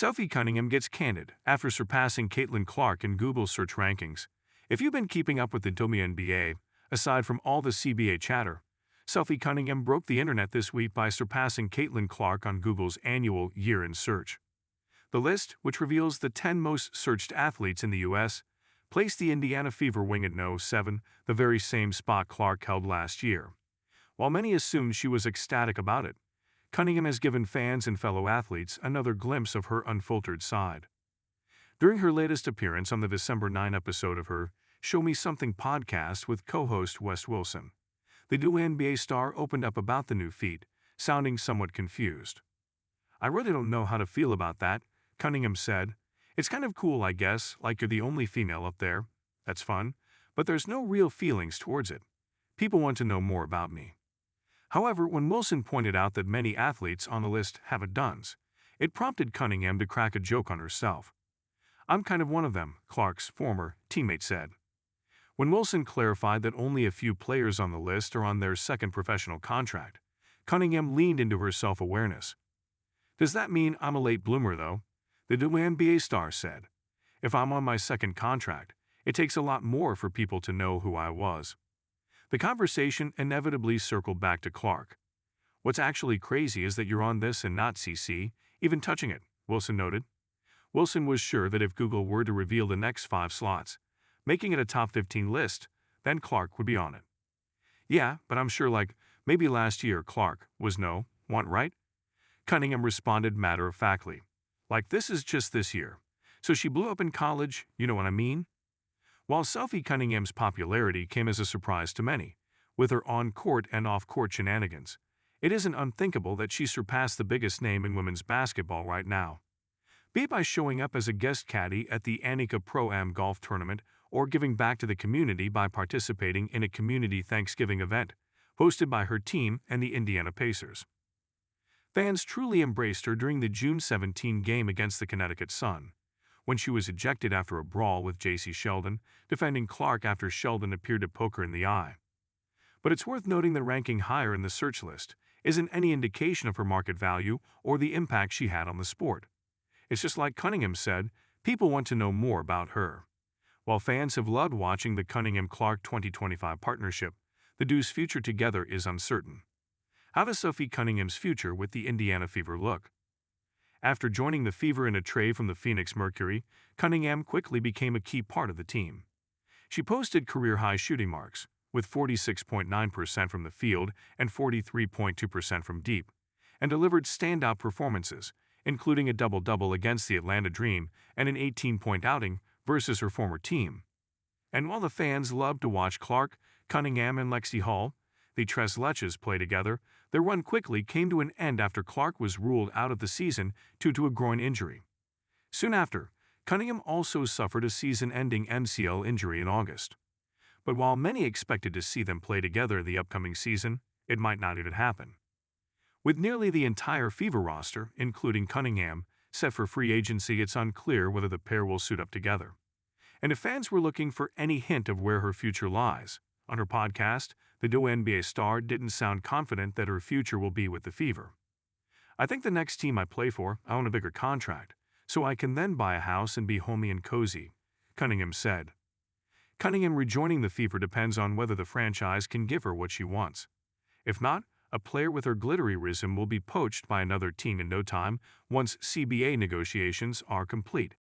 Sophie Cunningham gets candid after surpassing Caitlin Clark in Google's search rankings. If you've been keeping up with the WNBA, aside from all the CBA chatter, Sophie Cunningham broke the internet this week by surpassing Caitlin Clark on Google's annual year-end search. The list, which reveals the 10 most searched athletes in the U.S., placed the Indiana Fever wing at No. 7, the very same spot Clark held last year. While many assumed she was ecstatic about it, Cunningham has given fans and fellow athletes another glimpse of her unfiltered side. During her latest appearance on the December 9 episode of her Show Me Something podcast with co-host Wes Wilson, the WNBA star opened up about the new feat, sounding somewhat confused. "I really don't know how to feel about that," Cunningham said. "It's kind of cool, I guess, like you're the only female up there. That's fun, but there's no real feelings towards it. People want to know more about me." However, when Wilson pointed out that many athletes on the list have a duns, it prompted Cunningham to crack a joke on herself. "I'm kind of one of them," Clark's former teammate said. When Wilson clarified that only a few players on the list are on their second professional contract, Cunningham leaned into her self-awareness. "Does that mean I'm a late bloomer, though?" the WNBA star said. "If I'm on my second contract, it takes a lot more for people to know who I was." The conversation inevitably circled back to Clark. "What's actually crazy is that you're on this and not CC, even touching it," Wilson noted. Wilson was sure that if Google were to reveal the next 5 slots, making it a top 15 list, then Clark would be on it. "Yeah, but I'm sure maybe last year Clark was no one, right?" Cunningham responded matter-of-factly. "This is just this year. So she blew up in college, you know what I mean?" While Sophie Cunningham's popularity came as a surprise to many, with her on-court and off-court shenanigans, it isn't unthinkable that she surpassed the biggest name in women's basketball right now. Be it by showing up as a guest caddy at the Annika Pro-Am golf tournament or giving back to the community by participating in a community Thanksgiving event hosted by her team and the Indiana Pacers. Fans truly embraced her during the June 17 game against the Connecticut Sun, when she was ejected after a brawl with J.C. Sheldon, defending Clark after Sheldon appeared to poke her in the eye. But it's worth noting that ranking higher in the search list isn't any indication of her market value or the impact she had on the sport. It's just like Cunningham said, people want to know more about her. While fans have loved watching the Cunningham-Clark 2025 partnership, the duo's future together is uncertain. How does Sophie Cunningham's future with the Indiana Fever look? After joining the Fever in a trade from the Phoenix Mercury, Cunningham quickly became a key part of the team. She posted career-high shooting marks, with 46.9% from the field and 43.2% from deep, and delivered standout performances, including a double-double against the Atlanta Dream and an 18-point outing versus her former team. And while the fans loved to watch Clark, Cunningham, and Lexi Hall, the Tres Leches, play together, their run quickly came to an end after Clark was ruled out of the season due to a groin injury. Soon after, Cunningham also suffered a season-ending MCL injury in August. But while many expected to see them play together the upcoming season, it might not even happen. With nearly the entire Fever roster, including Cunningham, set for free agency, it's unclear whether the pair will suit up together. And if fans were looking for any hint of where her future lies, on her podcast, the WNBA star didn't sound confident that her future will be with the Fever. "I think the next team I play for, I want a bigger contract, so I can then buy a house and be homey and cozy," Cunningham said. Cunningham rejoining the Fever depends on whether the franchise can give her what she wants. If not, a player with her glittery rhythm will be poached by another team in no time once CBA negotiations are complete.